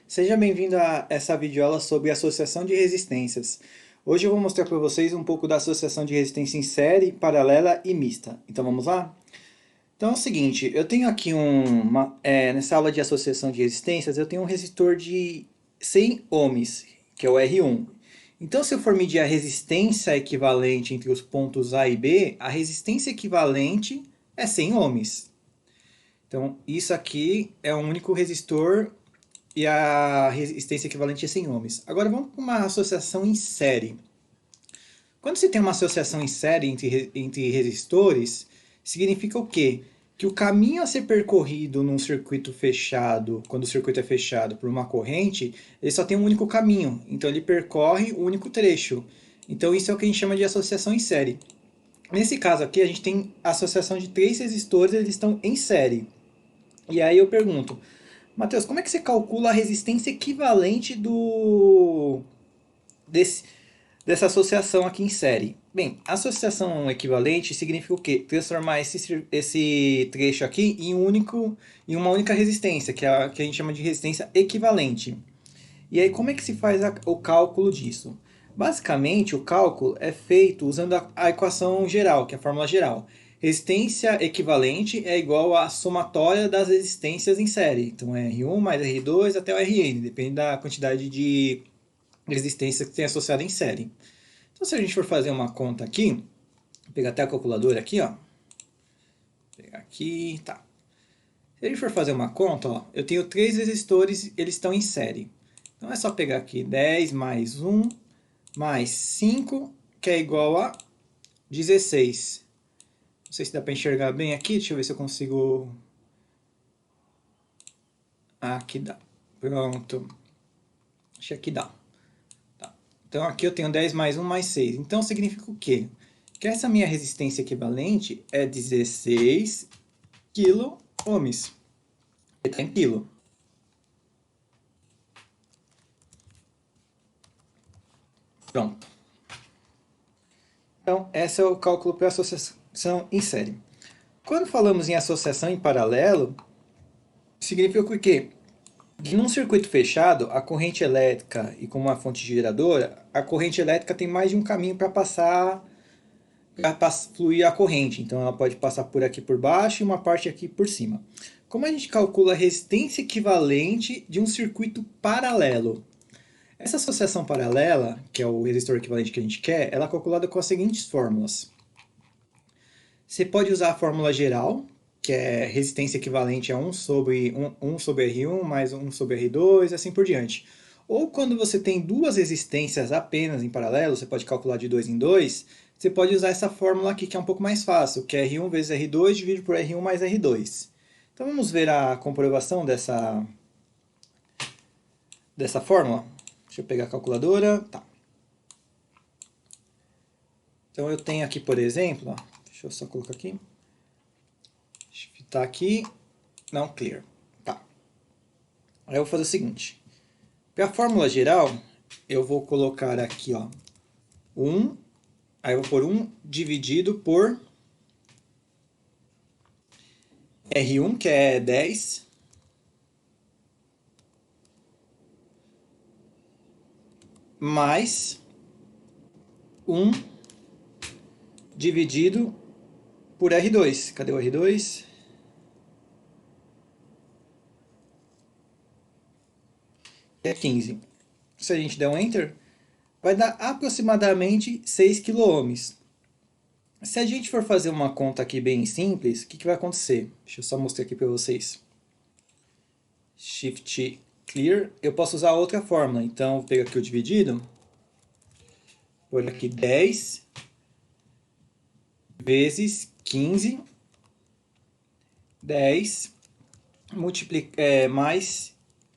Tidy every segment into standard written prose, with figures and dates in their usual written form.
Seja bem-vindo a essa videoaula sobre associação de resistências. Hoje eu vou mostrar para vocês um pouco da associação de resistência em série, paralela e mista. Então vamos lá? Então é o seguinte, eu tenho aqui nessa aula de associação de resistências, eu tenho um resistor de 100 ohms, que é o R1. Então se eu for medir a resistência equivalente entre os pontos A e B, a resistência equivalente é 100 ohms. Então isso aqui é um único resistor e a resistência equivalente é 100 ohms. Agora vamos para uma associação em série. Quando você tem uma associação em série entre resistores, significa o quê? Que o caminho a ser percorrido num circuito fechado, quando o circuito é fechado por uma corrente, ele só tem um único caminho. Então ele percorre um único trecho. Então isso é o que a gente chama de associação em série. Nesse caso aqui, a gente tem a associação de três resistores, eles estão em série. E aí eu pergunto, Matheus, como é que você calcula a resistência equivalente desse, dessa associação aqui em série? Bem, associação equivalente significa o quê? Transformar esse trecho aqui em uma única resistência, que é a que a gente chama de resistência equivalente. E aí, como é que se faz o cálculo disso? Basicamente, o cálculo é feito usando a equação geral, que é a fórmula geral. Resistência equivalente é igual à somatória das resistências em série. Então, é R1 mais R2 até o Rn, depende da quantidade de resistência que tem associada em série. Então, se a gente for fazer uma conta aqui, vou pegar até a calculadora aqui, ó. Vou pegar aqui, tá. Se a gente for fazer uma conta, ó, eu tenho três resistores, eles estão em série. Então é só pegar aqui 10 mais 1 mais 5, que é igual a 16. Não sei se dá para enxergar bem aqui, deixa eu ver se eu consigo... Aqui dá. Pronto. Acho que aqui dá. Tá. Então aqui eu tenho 10 mais 1 mais 6. Então significa o quê? Que essa minha resistência equivalente é 16 kΩ. Está em quilo. Pronto. Então, esse é o cálculo para associação em série. Quando falamos em associação em paralelo, significa o quê? Que num circuito fechado, a corrente elétrica e com uma fonte geradora, a corrente elétrica tem mais de um caminho para fluir a corrente. Então ela pode passar por aqui por baixo e uma parte aqui por cima. Como a gente calcula a resistência equivalente de um circuito paralelo? Essa associação paralela, que é o resistor equivalente que a gente quer, ela é calculada com as seguintes fórmulas. Você pode usar a fórmula geral, que é resistência equivalente a 1 sobre, 1 sobre R1 mais 1 sobre R2, assim por diante. Ou quando você tem duas resistências apenas em paralelo, você pode calcular de 2 em 2, você pode usar essa fórmula aqui que é um pouco mais fácil, que é R1 vezes R2 dividido por R1 mais R2. Então vamos ver a comprovação dessa fórmula. Deixa eu pegar a calculadora. Tá. Então eu tenho aqui, por exemplo, ó, deixa eu só colocar aqui. Tá aqui, não clear. Tá. Aí eu vou fazer o seguinte. Para a fórmula geral, eu vou colocar aqui, ó, 1, aí eu vou pôr 1 dividido por R1, que é 10, mais 1 dividido por R2. Cadê o R2? É 15. Se a gente der um Enter, vai dar aproximadamente 6 kΩ. Se a gente for fazer uma conta aqui bem simples, o que vai acontecer? Deixa eu só mostrar aqui para vocês. Shift Clear. Eu posso usar outra fórmula. Então, vou pegar aqui o dividido. Por aqui 10 vezes 15. 10 mais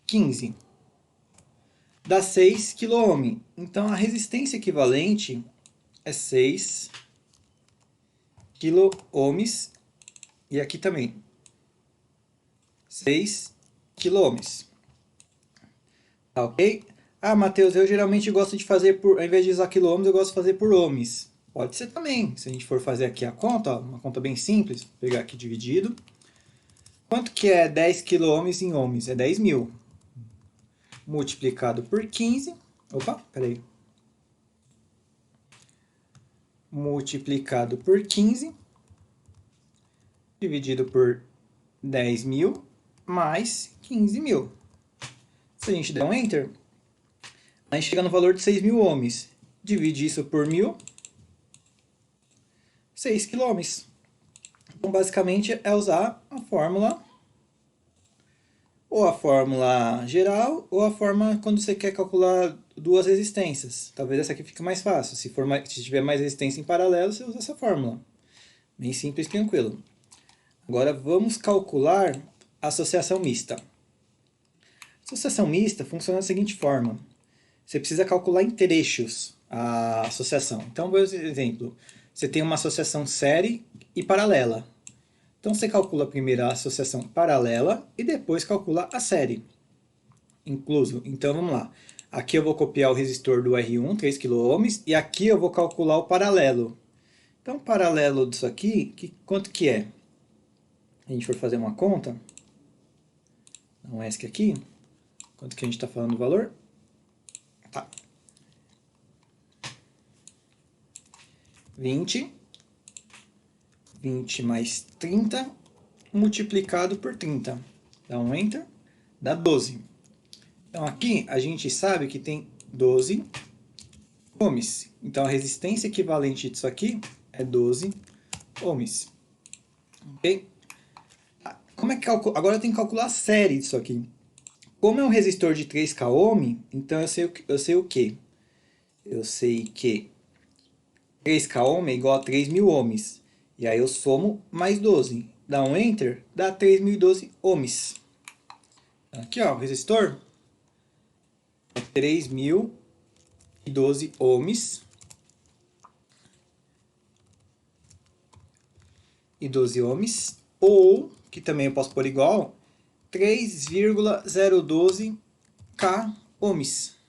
15. Dá 6 kΩ. Então, a resistência equivalente é 6 kΩ. E aqui também. 6 kΩ. Tá ok? Ah, Matheus, eu geralmente gosto de fazer ao invés de usar quilômetros, eu gosto de fazer por ohms. Pode ser também. Se a gente for fazer aqui a conta, ó, uma conta bem simples, vou pegar aqui dividido. Quanto que é 10 kΩ em ohms? É 10.000. multiplicado por 15. Opa, peraí. Multiplicado por 15, dividido por 10.000, mais 15.000. Se a gente der um Enter, a gente chega no valor de 6.000 ohms. Divide isso por 1.000, 6 km. Então, basicamente, é usar a fórmula, ou a fórmula geral, ou a fórmula quando você quer calcular duas resistências. Talvez essa aqui fique mais fácil. Se tiver mais resistência em paralelo, você usa essa fórmula. Bem simples e tranquilo. Agora, vamos calcular a associação mista. A associação mista funciona da seguinte forma. Você precisa calcular em trechos a associação. Então, por exemplo, você tem uma associação série e paralela. Então, você calcula primeiro a associação paralela e depois calcula a série. Incluso, então vamos lá. Aqui eu vou copiar o resistor do R1, 3 kΩ, e aqui eu vou calcular o paralelo. Então, o paralelo disso aqui, quanto que é? A gente for fazer uma conta, dá um ESC aqui, quanto que a gente está falando do valor? Tá. 20 mais 30 multiplicado por 30. Dá um Enter, dá 12. Então aqui a gente sabe que tem 12 ohms. Então a resistência equivalente disso aqui é 12 ohms. Ok? Como é que agora eu tenho que calcular a série disso aqui. Como é um resistor de 3K ohm, então eu sei o quê? Eu sei que 3K ohm é igual a 3.000 ohms. E aí eu somo mais 12. Dá um Enter, dá 3.012 ohms. Aqui, ó, o resistor é 3.012 ohms. E 12 ohms. Ou, que também eu posso pôr igual, 3,012 K ohms.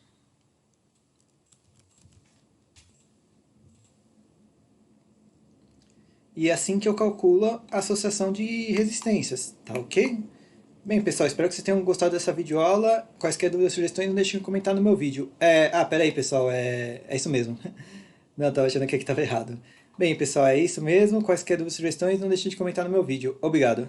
E é assim que eu calculo a associação de resistências, tá ok? Bem, pessoal, espero que vocês tenham gostado dessa videoaula. Quaisquer dúvidas ou sugestões, não deixem de comentar no meu vídeo. Pera aí, pessoal, é isso mesmo. Não, estava achando que aqui estava errado. Bem, pessoal, é isso mesmo. Quaisquer dúvidas ou sugestões, não deixem de comentar no meu vídeo. Obrigado.